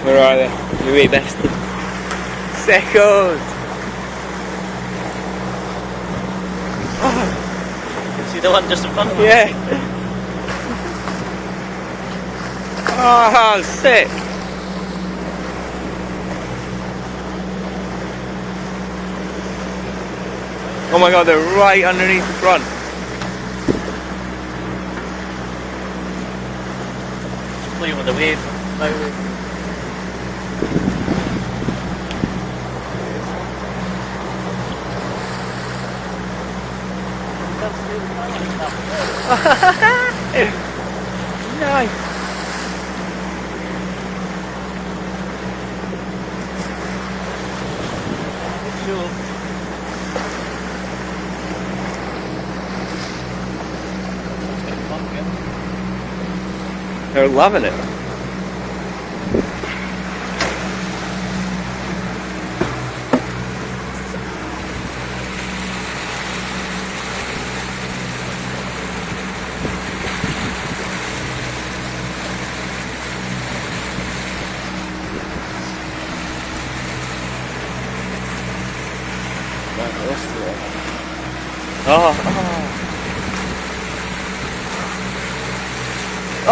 Where are they? You way bestie. Second! Oh. See the one just in front of us? Yeah! Oh, sick! Oh my god, they're right underneath the front. Just playing with the wave. Nice. They're loving it.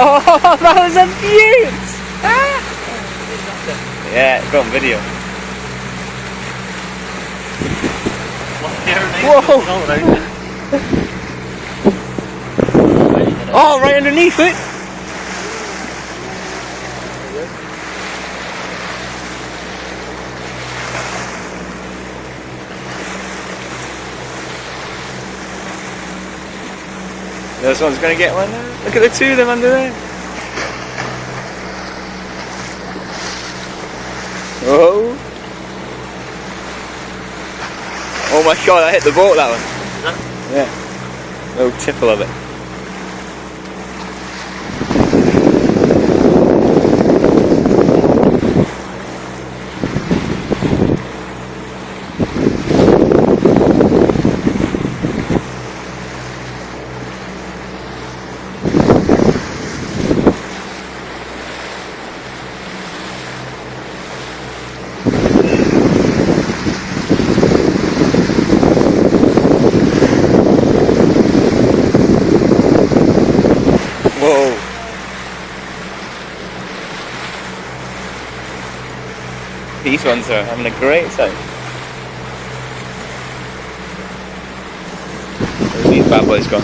Oh, that was a beaut! Ah. Yeah, got on video. Whoa! Oh, right underneath it! This one's gonna get one now. Look at the two of them under there. Oh! Oh my god, I hit the boat that one. Yeah. Little tipple of it. Whoa. These ones are having a great time. Where's these bad boys gone?